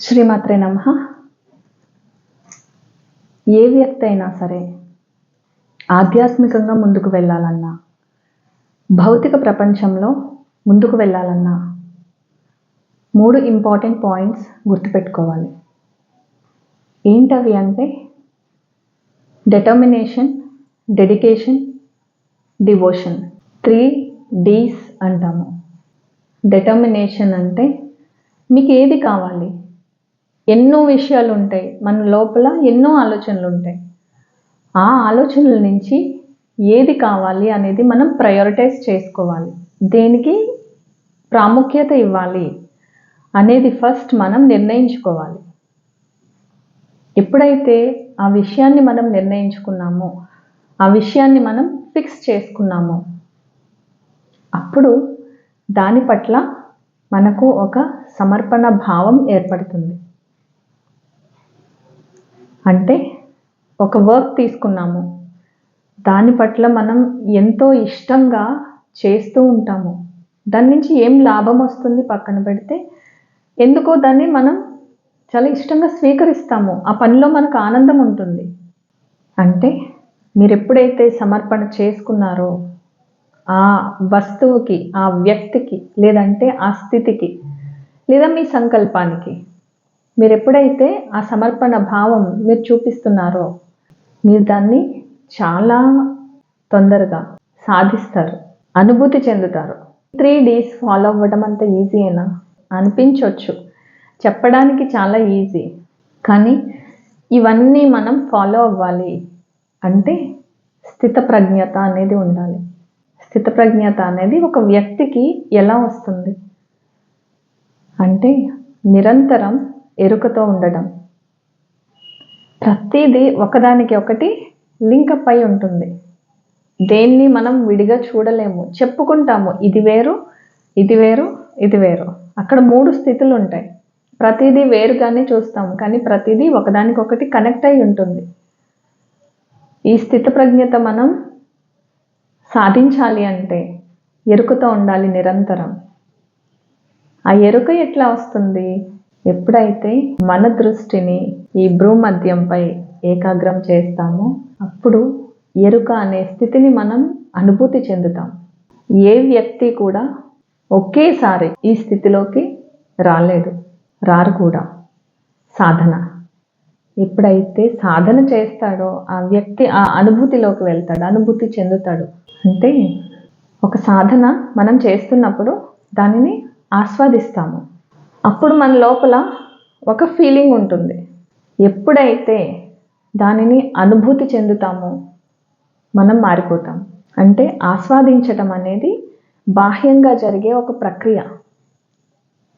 శ్రీమాత్రే నమః. ఏ వ్యక్తి అయినా సరే ఆధ్యాత్మికంగా ముందుకు వెళ్ళాలన్నా, భౌతిక ప్రపంచంలో ముందుకు వెళ్ళాలన్నా 3 ఇంపార్టెంట్ పాయింట్స్ గుర్తుపెట్టుకోవాలి. ఏంటవి అంటే డెటర్మినేషన్, డెడికేషన్, డివోషన్. 3 Ds అంటాము. డెటర్మినేషన్ అంటే మీకు ఏది కావాలి? ఎన్నో విషయాలు ఉంటాయి, మన లోపల ఎన్నో ఆలోచనలు ఉంటాయి. ఆ ఆలోచనల నుంచి ఏది కావాలి అనేది మనం ప్రయారిటైజ్ చేసుకోవాలి. దేనికి ప్రాముఖ్యత ఇవ్వాలి అనేది ఫస్ట్ మనం నిర్ణయించుకోవాలి. ఎప్పుడైతే ఆ విషయాన్ని మనం నిర్ణయించుకున్నామో, ఆ విషయాన్ని మనం ఫిక్స్ చేసుకున్నామో, అప్పుడు దాని పట్ల మనకు ఒక సమర్పణ భావం ఏర్పడుతుంది. అంటే ఒక వర్క్ తీసుకున్నాము, దాని పట్ల మనం ఎంతో ఇష్టంగా చేస్తూ ఉంటాము. దాని నుంచి ఏం లాభం వస్తుంది పక్కన పెడితే, ఎందుకో దాన్ని మనం చాలా ఇష్టంగా స్వీకరిస్తాము. ఆ పనిలో మనకు ఆనందం ఉంటుంది. అంటే మీరు ఎప్పుడైతే సమర్పణ చేసుకున్నారో ఆ వస్తువుకి, ఆ వ్యక్తికి, లేదంటే ఆ స్థితికి, లేదా మీ సంకల్పానికి మీరు ఎప్పుడైతే ఆ సమర్పణ భావం మీరు చూపిస్తున్నారో, మీరు దాన్ని చాలా తొందరగా సాధిస్తారు, అనుభూతి చెందుతారు. 3 Ds ఫాలో అవ్వడం అంత ఈజీ అయినా అనిపించవచ్చు, చెప్పడానికి చాలా ఈజీ. కానీ ఇవన్నీ మనం ఫాలో అవ్వాలి అంటే స్థితప్రజ్ఞత అనేది ఉండాలి. స్థితప్రజ్ఞత అనేది ఒక వ్యక్తికి ఎలా వస్తుంది అంటే నిరంతరం ఎరుకతో ఉండడం. ప్రతిదీ ఒకదానికి ఒకటి లింకప్ అయి ఉంటుంది. దేన్ని మనం విడిగా చూడలేము. చెప్పుకుంటాము ఇది వేరు, ఇది వేరు, ఇది వేరు. అక్కడ 3 స్థితులు ఉంటాయి. ప్రతిదీ వేరుగానే చూస్తాము, కానీ ప్రతిదీ ఒకదానికొకటి కనెక్ట్ అయి ఉంటుంది. ఈ స్థితప్రజ్ఞత మనం సాధించాలి అంటే ఎరుకతో ఉండాలి నిరంతరం. ఆ ఎరుక ఎట్లా వస్తుంది? ఎప్పుడైతే మన దృష్టిని ఈ భ్రూమధ్యంపై ఏకాగ్రం చేస్తామో అప్పుడు ఎరుక అనే స్థితిని మనం అనుభూతి చెందుతాం. ఏ వ్యక్తి కూడా ఒకేసారి ఈ స్థితిలోకి రారు కూడా. సాధన ఎప్పుడైతే సాధన చేస్తాడో ఆ వ్యక్తి ఆ అనుభూతిలోకి వెళ్తాడు, అనుభూతి చెందుతాడు. అంటే ఒక సాధన మనం చేస్తున్నప్పుడు దానిని ఆస్వాదిస్తాము. అప్పుడు మన లోపల ఒక ఫీలింగ్ ఉంటుంది. ఎప్పుడైతే దానిని అనుభూతి చెందుతామో మనం మారిపోతాం. అంటే ఆస్వాదించటం అనేది బాహ్యంగా జరిగే ఒక ప్రక్రియ.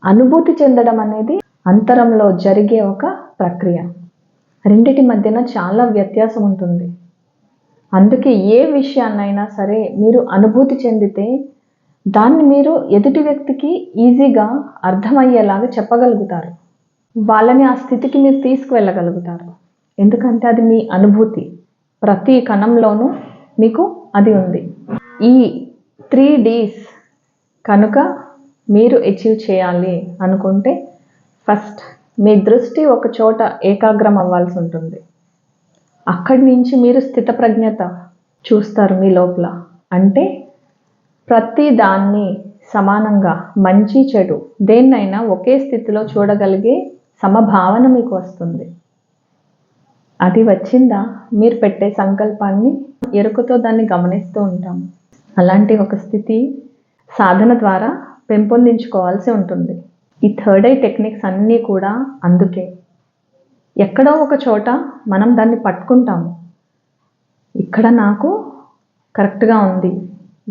అనుభూతి చెందడం అనేది అంతరంలో జరిగే ఒక ప్రక్రియ. రెండిటి మధ్యన చాలా వ్యత్యాసం ఉంటుంది. అందుకే ఏ విషయాన్నైనా సరే మీరు అనుభూతి చెందితే దాన్ని మీరు ఎదుటి వ్యక్తికి ఈజీగా అర్థమయ్యేలాగా చెప్పగలుగుతారు. వాళ్ళని ఆ స్థితికి మీరు తీసుకువెళ్ళగలుగుతారు. ఎందుకంటే అది మీ అనుభూతి. ప్రతి కణంలోనూ మీకు అది ఉంది. ఈ 3 Ds కనుక మీరు అచీవ్ చేయాలి అనుకుంటే ఫస్ట్ మీ దృష్టి ఒక చోట ఏకాగ్రం అవ్వాల్సి ఉంటుంది. అక్కడి నుంచి మీరు స్థితప్రజ్ఞత చూస్తారు మీ లోపల. అంటే ప్రతి దాన్ని సమానంగా, మంచి చెడు దేన్నైనా ఒకే స్థితిలో చూడగలిగే సమభావన మీకు వస్తుంది. అది వచ్చిందా మీరు పెట్టే సంకల్పాన్ని ఎరుకతో దాన్ని గమనిస్తూ ఉంటాము. అలాంటి ఒక స్థితి సాధన ద్వారా పెంపొందించుకోవాల్సి ఉంటుంది. ఈ 3rd Eye టెక్నిక్స్ అన్నీ కూడా అందుకే. ఎక్కడో ఒక చోట మనం దాన్ని పట్టుకుంటాము, ఇక్కడ నాకు కరెక్ట్గా ఉంది.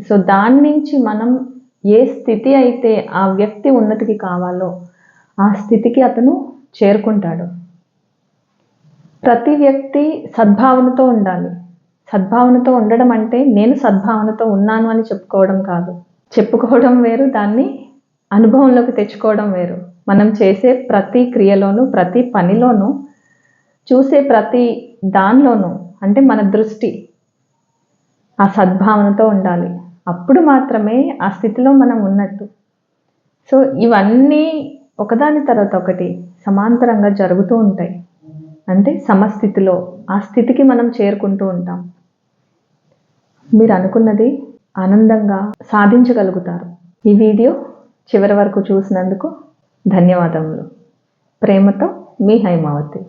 సో దాని నుంచి మనం ఏ స్థితి అయితే ఆ వ్యక్తి ఉన్నతికి కావాలో ఆ స్థితికి అతను చేరుకుంటాడు. ప్రతి వ్యక్తి సద్భావనతో ఉండాలి. సద్భావనతో ఉండడం అంటే నేను సద్భావనతో ఉన్నాను అని చెప్పుకోవడం కాదు. చెప్పుకోవడం వేరు, దాన్ని అనుభవంలోకి తెచ్చుకోవడం వేరు. మనం చేసే ప్రతి క్రియలోనూ, ప్రతి పనిలోనూ, చూసే ప్రతి దానిలోనూ అంటే మన దృష్టి ఆ సద్భావనతో ఉండాలి. అప్పుడు మాత్రమే ఆ స్థితిలో మనం ఉన్నట్టు. సో ఇవన్నీ ఒకదాని తర్వాత ఒకటి సమాంతరంగా జరుగుతూ ఉంటాయి. అంటే సమస్థితిలో ఆ స్థితికి మనం చేరుకుంటూ ఉంటాం. మీరు అనుకున్నది ఆనందంగా సాధించగలుగుతారు. ఈ వీడియో చివరి వరకు చూసినందుకు ధన్యవాదములు. ప్రేమతో మీ హైమావతి.